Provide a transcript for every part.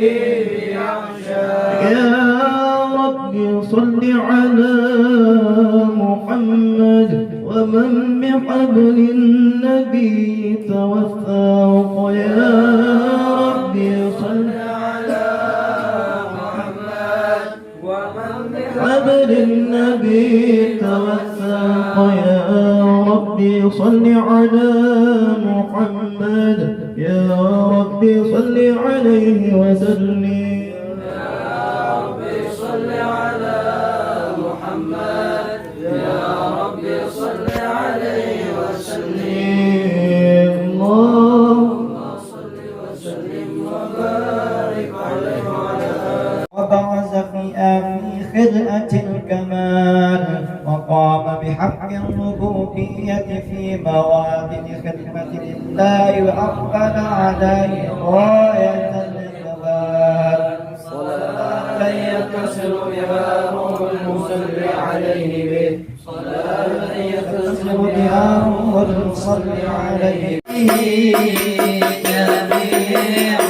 يا رب صل على محمد ومن بحبل النبي توثق يا رب صل على محمد ومن بحبل النبي توثق يا رب صل على محمد يا رب صل عليه وسلم خلقة الكمال وقام بحق الربوبية في موادن خدمة لله وأقبل عليه غاية الكمال صلاة يتصل بها روح المصلي عليه به صلاة يتصل بها روح المصلي عليه به جميع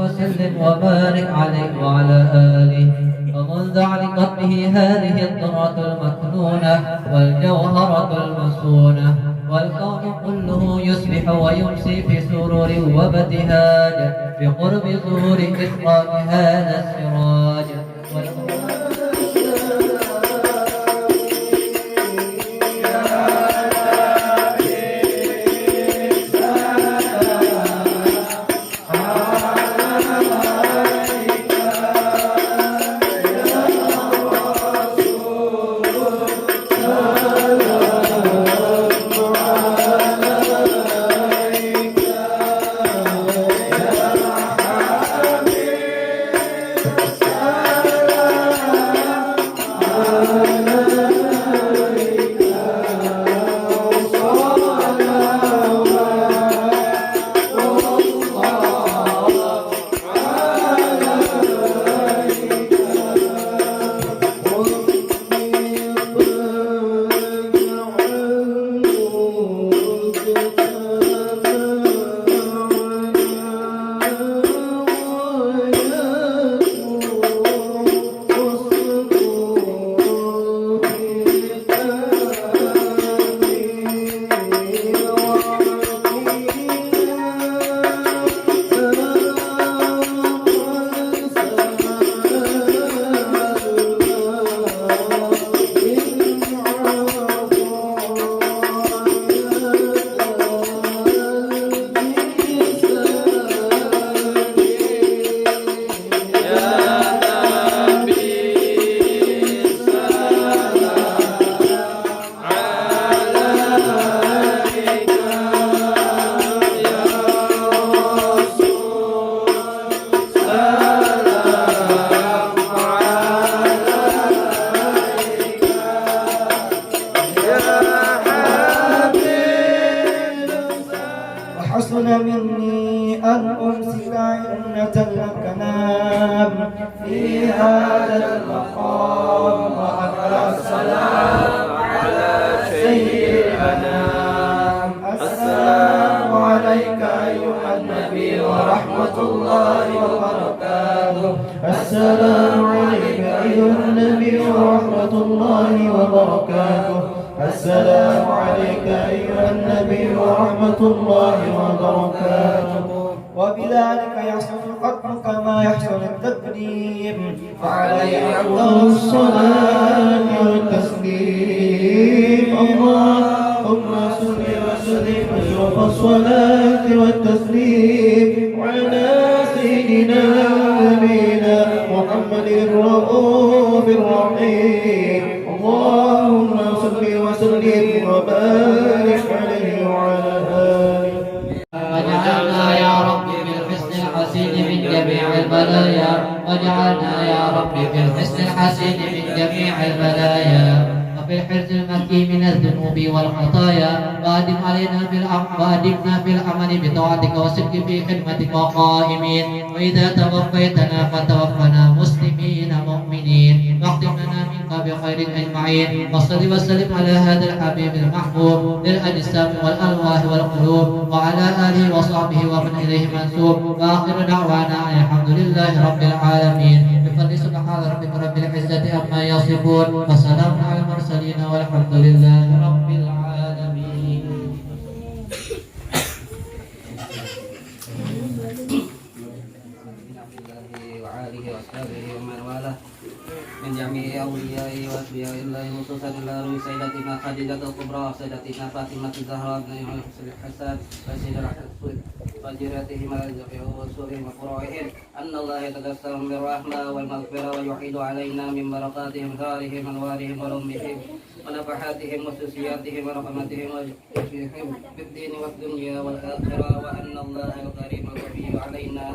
وسلم وبارك عليه وعلى آله. ومنذ علقت به هذه الذرة المكنونة والجوهرة المصونة، والكون كله يصبح ويمسي في سرور وابتهاج بقرب ظهور إسراء هذا السراج. وحسن مني أن أمسك عنة الكلام في هذا المقام، وأقرأ السلام على سيد الأنام. السلام عليك أيها النبي ورحمة الله وبركاته. السلام عليك أيها النبي ورحمة الله وبركاته. السلام عليك أيها النبي ورحمة الله وبركاته. وبذلك يحصل القتل كما يحصل التكريم، فعليه أفضل الصلاة والتسليم. اللهم صل وسلم أشرف الصلاة والتسليم على سيدنا نبينا محمد الرؤوف الرحيم. اللهم صل وسلم وبارك عليه وعلى آله. واجعلنا يا رب بالحسن الحسين من جميع البلايا، واجعلنا يا رب بالحسن الحسين من جميع البلايا، وفي الحرز المكي من الذنوب والخطايا، وأدم علينا وأدمنا في العمل بطاعتك والصدق في خدمتك وقائمين. وإذا توفيتنا فتوفنا مسلمين مؤمنين، واختم لنا منك بخير أجمعين. وصل وسلم على هذا الحبيب المحبوب للأجسام والأرواح والقلوب، وعلى آله وصحبه ومن إليه منسوب. وآخر دعوانا أن الحمد لله رب العالمين، بفضل سبحان ربك رب العزة عما يصفون، وسلام على المرسلين والحمد لله رب العالمين. وآله وأصحابه ومن والاه من جميع أوليائه وأتباع الله، خصوصا إلى روي سيدتنا خديجة الكبرى، سيدتنا فاطمة الزهراء بن الحسن وسيد الحسن وجيراتهم الجميع وسورهم وقرائهم، أن الله يتقسم بالرحمة والمغفرة ويحيد علينا من بركاتهم ثارهم أنوارهم ورمهم ونفحاتهم وسوسياتهم ورحمتهم وجودهم في الدين والدنيا والآخرة، وأن الله الكريم الوفي علينا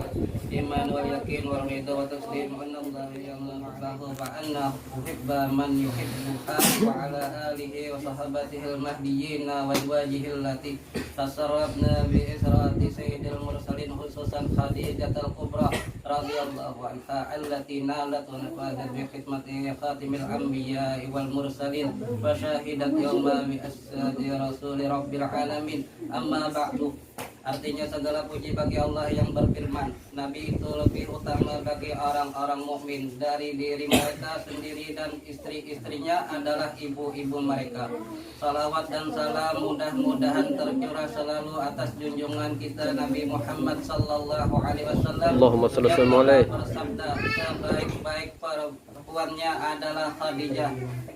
الإيمان واليقين والرضا والتسليم، وأن الله يعلم lahu fa'anna uhibba man yuhibbuha wa ala alihi wa sahabatihi al-mahdiyyin wa azwajihi allati tasarrafna bi israti sayyidil mursalin khususan Khadijatul Kubra radhiyallahu anha allati nalat wa nafadat bi khidmati khatimil anbiya wal mursalin wa syahidat yawma bi asadi rasuli rabbil alamin. Amma ba'du. Artinya segala puji bagi Allah yang berfirman, Nabi itu lebih utama bagi orang-orang mukmin dari diri mereka sendiri dan istri-istrinya adalah ibu-ibu mereka. Salawat dan salam mudah-mudahan tercurah selalu atas junjungan kita Nabi Muhammad sallallahu alaihi wasallam. Allahumma shalli wa sallim alaihi. Bersabda, sebaik-baik perempuannya adalah Khadijah,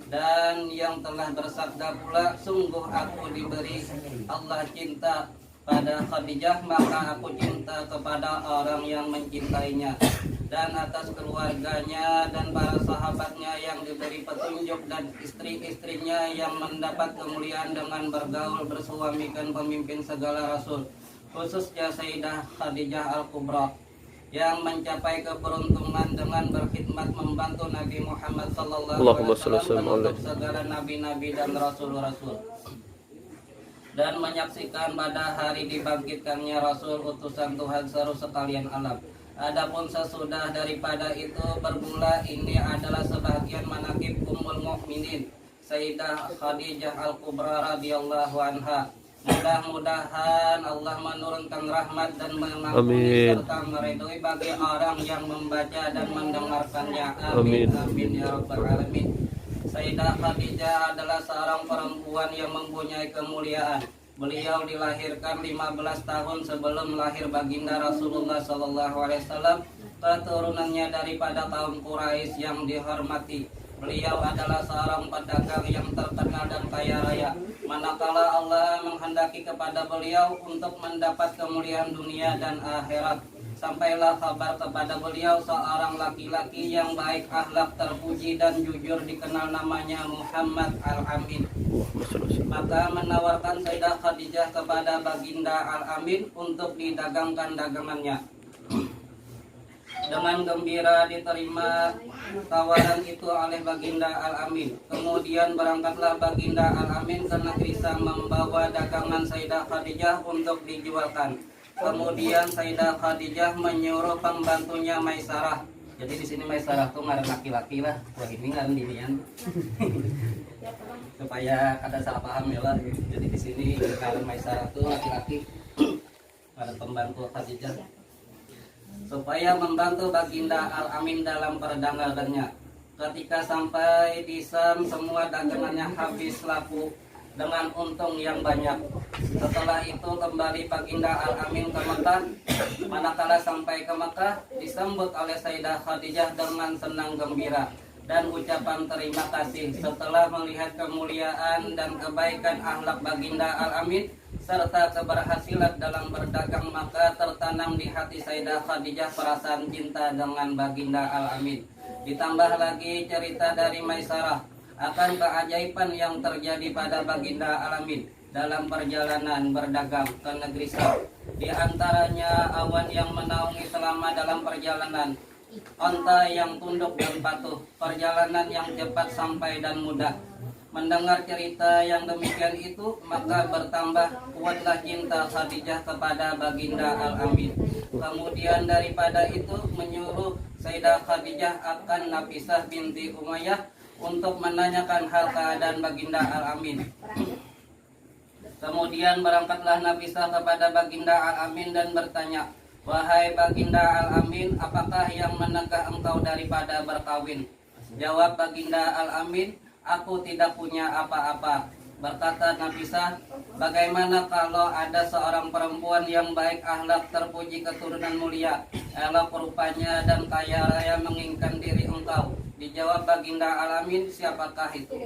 dan yang telah bersabda pula, sungguh aku diberi Allah cinta pada Khadijah, maka aku cinta kepada orang yang mencintainya, dan atas keluarganya dan para sahabatnya yang diberi petunjuk, dan istri-istrinya yang mendapat kemuliaan dengan bergaul bersuamikan pemimpin segala rasul, khususnya Sayyidah Khadijah Al-Kubra yang mencapai keberuntungan dengan berkhidmat membantu Nabi Muhammad sallallahu alaihi wasallam menutup segala nabi-nabi dan rasul-rasul, dan menyaksikan pada hari dibangkitkannya Rasul utusan Tuhan seru sekalian alam. Adapun sesudah daripada itu bermula, ini adalah sebagian manaqib Ummul Mukminin Sayyidah Khadijah Al-Kubra radhiyallahu anha. Mudah-mudahan Allah menurunkan rahmat dan mengampuni serta meridhoi bagi orang yang membaca dan mendengarkannya. Amin. Amin ya rabbal alamin. Sayyidah Khadijah adalah seorang perempuan yang mempunyai kemuliaan. Beliau dilahirkan 15 tahun sebelum lahir baginda Rasulullah SAW. Keturunannya daripada kaum Quraisy yang dihormati. Beliau adalah seorang pedagang yang terkenal dan kaya raya. Manakala Allah menghendaki kepada beliau untuk mendapat kemuliaan dunia dan akhirat, sampailah kabar kepada beliau seorang laki-laki yang baik akhlak, terpuji dan jujur, dikenal namanya Muhammad Al-Amin. Maka menawarkan Sayyidah Khadijah kepada baginda Al-Amin untuk didagangkan dagangannya. Dengan gembira diterima tawaran itu oleh baginda Al-Amin. Kemudian berangkatlah baginda Al-Amin ke negeri Sam membawa dagangan Sayyidah Khadijah untuk dijualkan. Kemudian Sayyidah Khadijah menyuruh pembantunya Maisarah. Jadi di sini Maisarah tuh ngaran laki-laki lah. Wah, ini ngaran dinian. Supaya ada salah paham ya lah. Jadi di sini ngaran Maisarah tuh laki-laki. Ada pembantu Khadijah. Supaya membantu baginda Al-Amin dalam perdagangannya. Ketika sampai di Sam, semua dagangannya habis laku dengan untung yang banyak. Setelah itu kembali baginda Al-Amin ke Mekah. Manakala sampai ke Mekah, disambut oleh Sayyidah Khadijah dengan senang gembira dan ucapan terima kasih. Setelah melihat kemuliaan dan kebaikan akhlak baginda Al-Amin serta keberhasilan dalam berdagang, maka tertanam di hati Sayyidah Khadijah perasaan cinta dengan baginda Al-Amin. Ditambah lagi cerita dari Maisarah akan keajaiban yang terjadi pada baginda Al-Amin dalam perjalanan berdagang ke negeri Sam. Di antaranya awan yang menaungi selama dalam perjalanan, onta yang tunduk dan patuh, perjalanan yang cepat sampai dan mudah. Mendengar cerita yang demikian itu, maka bertambah kuatlah cinta Khadijah kepada baginda Al-Amin. Kemudian daripada itu menyuruh Sayyidah Khadijah akan Nafisah binti Umayyah untuk menanyakan hal keadaan baginda Al-Amin. Kemudian berangkatlah Nafisah kepada baginda Al-Amin dan bertanya, "Wahai baginda Al-Amin, apakah yang menegah engkau daripada berkawin?" Jawab baginda Al-Amin, "Aku tidak punya apa-apa." Berkata Nafisah, "Bagaimana kalau ada seorang perempuan yang baik akhlak, terpuji keturunan mulia, elok rupanya dan kaya raya menginginkan diri engkau?" Dijawab baginda Al-Amin, "Siapakah itu?"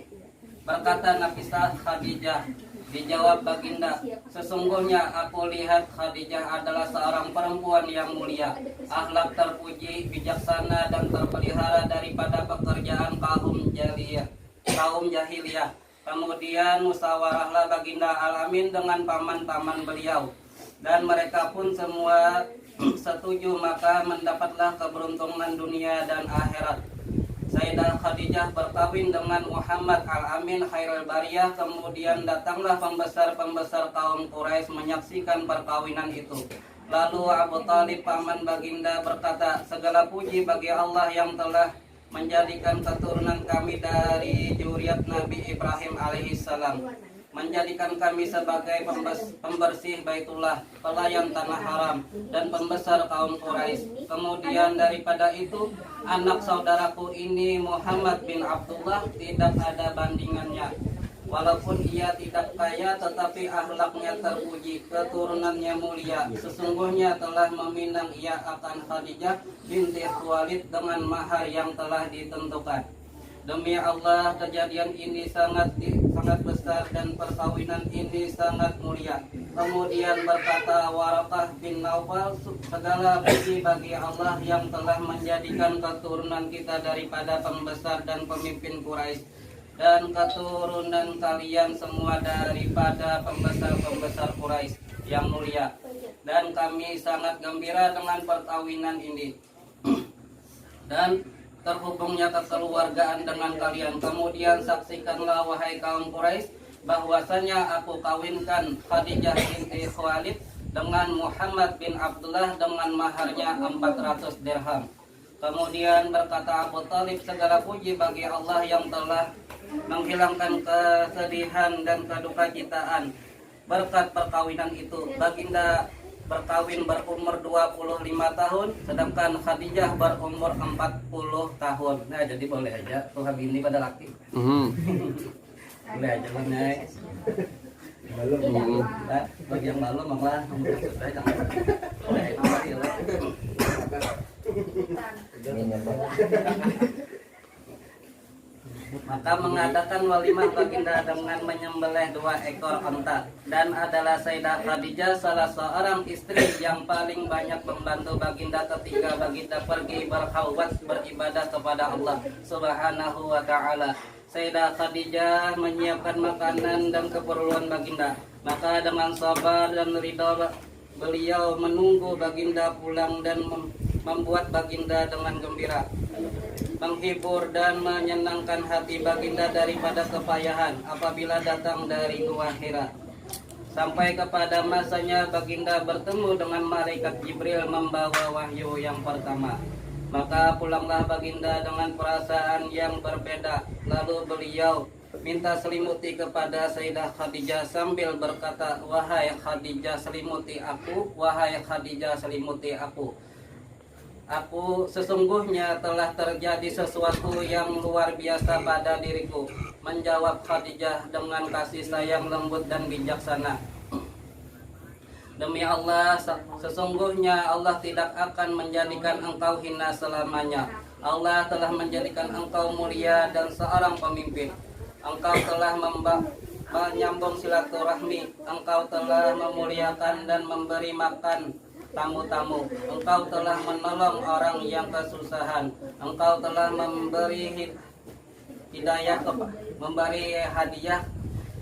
Berkata Nafisah, "Khadijah." Dijawab baginda, "Sesungguhnya aku lihat Khadijah adalah seorang perempuan yang mulia, akhlak terpuji, bijaksana dan terpelihara daripada pekerjaan kaum jahiliyah." Kemudian musyawarahlah baginda Al-Amin dengan paman-paman beliau, dan mereka pun semua setuju, maka mendapatlah keberuntungan dunia dan akhirat. Sayyidah Khadijah berkawin dengan Muhammad Al-Amin Khairul Bariyah. Kemudian datanglah pembesar-pembesar kaum Quraisy menyaksikan perkawinan itu. Lalu Abu Talib paman baginda berkata, segala puji bagi Allah yang telah menjadikan keturunan kami dari zuriat Nabi Ibrahim alaihissalam, menjadikan kami sebagai pembersih Baitullah, pelayan tanah haram, dan pembesar kaum Quraisy. Kemudian daripada itu, anak saudaraku ini Muhammad bin Abdullah tidak ada bandingannya. Walaupun ia tidak kaya, tetapi akhlaknya terpuji, keturunannya mulia. Sesungguhnya telah meminang ia akan Khadijah binti Khuwailid dengan mahar yang telah ditentukan. Demi Allah, kejadian ini sangat besar dan perkawinan ini sangat mulia. Kemudian berkata Waraqah bin Naufal, segala puji bagi Allah yang telah menjadikan keturunan kita daripada pembesar dan pemimpin Quraisy, dan keturunan kalian semua daripada pembesar-pembesar Quraisy yang mulia. Dan kami sangat gembira dengan perkawinan ini dan terhubungnya kekeluargaan dengan kalian. Kemudian saksikanlah wahai kaum Quraisy bahwasanya aku kawinkan Khadijah binti Khuwailid dengan Muhammad bin Abdullah dengan maharnya 400 dirham. Kemudian berkata Abu Talib, segala puji bagi Allah yang telah menghilangkan kesedihan dan kedukacitaan berkat perkawinan itu. Baginda berkawin berumur 25 tahun, sedangkan Khadijah berumur 40 tahun. Nah, jadi boleh aja Tuhan ini pada laki. Boleh aja Nyai. Nah, bagian malu malah sudah jangan. Boleh aja. Maka mengadakan walimah baginda dengan menyembelih 2 ekor onta, dan adalah Sayyidah Khadijah salah seorang istri yang paling banyak membantu baginda ketika baginda pergi berkhawat beribadah kepada Allah Subhanahu wa ta'ala. Sayyidah Khadijah menyiapkan makanan dan keperluan baginda, maka dengan sabar dan ridha beliau menunggu baginda pulang dan membuat baginda dengan gembira, menghibur dan menyenangkan hati baginda daripada kepayahan apabila datang dari gua Hira. Sampai kepada masanya baginda bertemu dengan malaikat Jibril membawa wahyu yang pertama. Maka pulanglah baginda dengan perasaan yang berbeda. Lalu beliau minta selimuti kepada Sayyidah Khadijah sambil berkata, wahai Khadijah selimuti aku, wahai Khadijah selimuti aku. Aku sesungguhnya telah terjadi sesuatu yang luar biasa pada diriku, menjawab Khadijah dengan kasih sayang lembut dan bijaksana. Demi Allah, sesungguhnya Allah tidak akan menjadikan engkau hina selamanya. Allah telah menjadikan engkau mulia dan seorang pemimpin. Engkau telah menyambung silaturahmi. Engkau telah memuliakan dan memberi makan tamu-tamu. Engkau telah menolong orang yang kesusahan. Engkau telah memberi hidayah, memberi hadiah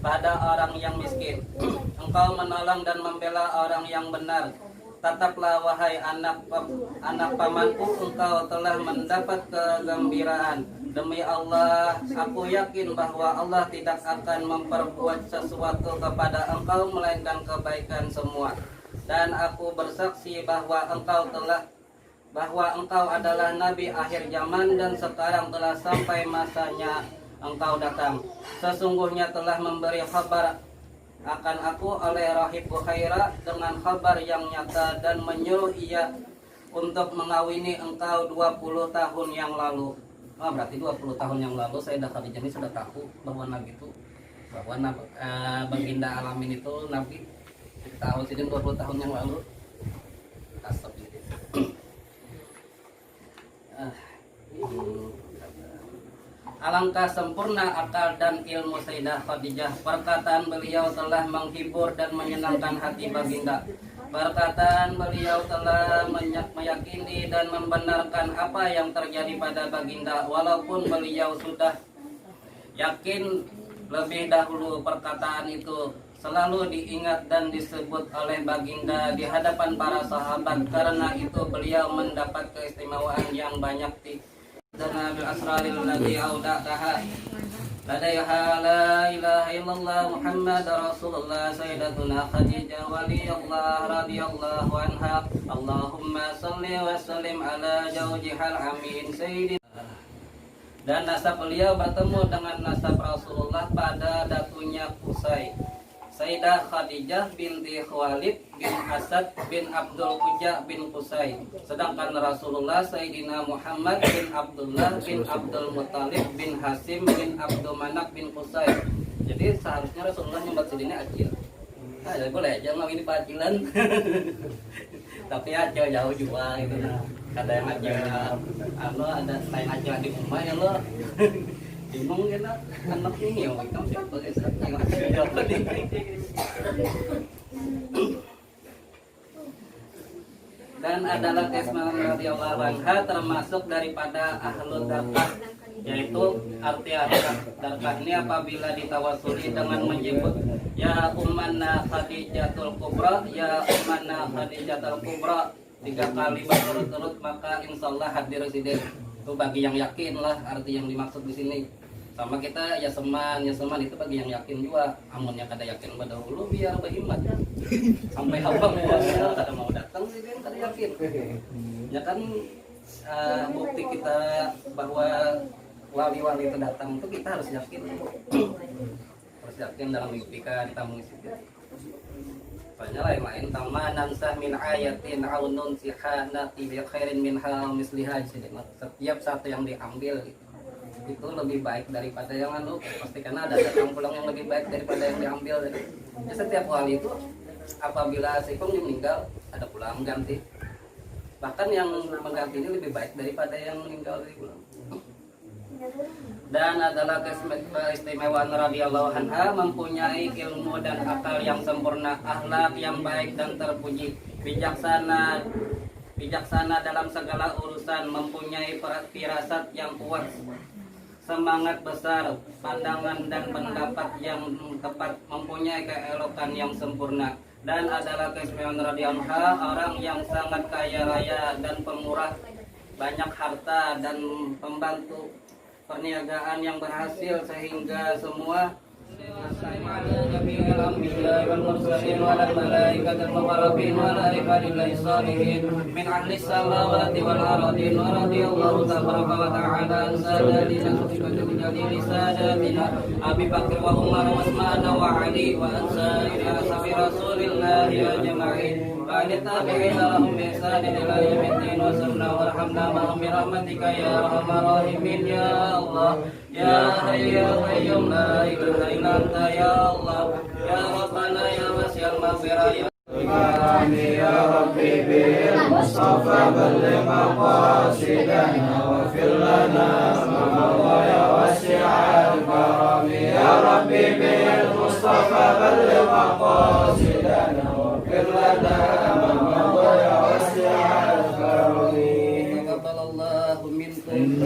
pada orang yang miskin. Engkau menolong dan membela orang yang benar. Tetaplah wahai anak pamanku, engkau telah mendapat kegembiraan. Demi Allah, aku yakin bahwa Allah tidak akan memperbuat sesuatu kepada engkau melainkan kebaikan semua. Dan aku bersaksi bahwa engkau adalah nabi akhir zaman dan sekarang telah sampai masanya engkau datang. Sesungguhnya telah memberi kabar akan aku oleh Rahib Bukhaira dengan kabar yang nyata dan menyuruh ia untuk mengawini engkau 20 tahun yang lalu. Berarti 20 tahun yang lalu Sayyidah Khadijah ini sudah tahu bahwa Nabi itu, bahwa baginda Alamin itu Nabi. Tahu sini 20 tahun yang lalu. Asap gitu. Alangkah sempurna akal dan ilmu Sayyidah Khadijah. Perkataan beliau telah menghibur dan menyenangkan hati baginda. Perkataan beliau telah meyakini dan membenarkan apa yang terjadi pada baginda. Walaupun beliau sudah yakin lebih dahulu, perkataan itu selalu diingat dan disebut oleh baginda di hadapan para sahabat. Karena itu beliau mendapat keistimewaan yang banyak لنا بالأسرار التي أودعتها لديها لا إله إلا الله محمد رسول الله سيدتنا خديجة ولي الله رضي الله عنها اللهم صل وسلم على زوجها الأمين سيدنا. Dan nasab beliau bertemu dengan nasab Rasulullah pada datunya Qusay, Sayyidah Khadijah binti Khuwailid bin Asad bin Abdul Uzza bin Qusay. Sedangkan Rasulullah Sayyidina Muhammad bin Abdullah bin Abdul Muttalib bin Hasim bin Abdul Manaf bin Qusay. Jadi seharusnya Rasulullah nyumbat sidinnya Acil. Nah, jadi boleh aja ngawin di pacilan. Tapi Acil jauh juga gitu. Ada yang Acil, ada lain Acil di rumah ya lo. Bingung kan anak ini yang kamu siapa guys? Dan adalah Asma radhiyallahu anha termasuk daripada ahlul darqah, yaitu arti darqah ini apabila ditawasuli dengan menyebut ya ummanna Khadijatul Kubra, ya ummanna Khadijatul Kubra 3 kali berturut-turut, maka insyaallah hadir sidin. Itu bagi yang yakin lah arti yang dimaksud di sini. Sama kita ya seman itu bagi yang yakin juga. Amunnya kada yakin dahulu biar berhimmat. Sampai hamba kada mau datang sih kan kada yakin. Ya kan bukti kita bahwa wali-wali itu datang itu kita harus yakin. Harus yakin dalam ikhtika ditamu situ. Banyak lain-lain tamanan sah min ayatin au nunsihana bi khairin minha misliha. Setiap satu yang diambil itu lebih baik daripada yang anu, pasti karena ada datang pulang yang lebih baik daripada yang diambil. Ya, setiap wali itu apabila si meninggal ada pulang ganti, bahkan yang mengganti ini lebih baik daripada yang meninggal dari pulang. Dan adalah keistimewaan radhiyallahu anha mempunyai ilmu dan akal yang sempurna, akhlak yang baik dan terpuji, bijaksana dalam segala urusan, mempunyai firasat yang kuat, semangat besar, pandangan dan pendapat yang tepat, mempunyai keelokan yang sempurna. Dan adalah keistimewaan radhiyallahu anha orang yang sangat kaya raya dan pemurah, banyak harta dan pembantu perniagaan yang berhasil sehingga semua min ahli samawati wal ardin wa radiyallahu tabaraka wa ta'ala an sadatina jalili sadatina Abi Bakr wa Umar wa Utsman wa Ali wa ansari ashabi Rasulillah ajma'in wa tabi'ina lahum bi ihsan ila yaumiddin wa sallallahu warhamna ma'hum bi rahmatika ya arhamar rahimin ya Allah ya hayyu ya qayyum la ilaha illa anta ya Allah ya Rabbana ya wasi'al maghfirah ya ya Rabbi bil Mustafa balligh maqasidana wa fir lana ma ya wasi'al karam ya Rabbi bil Mustafa balligh maqasidana wa fir lana ma ya wasi'al karam. Taqabbalallahu minkum.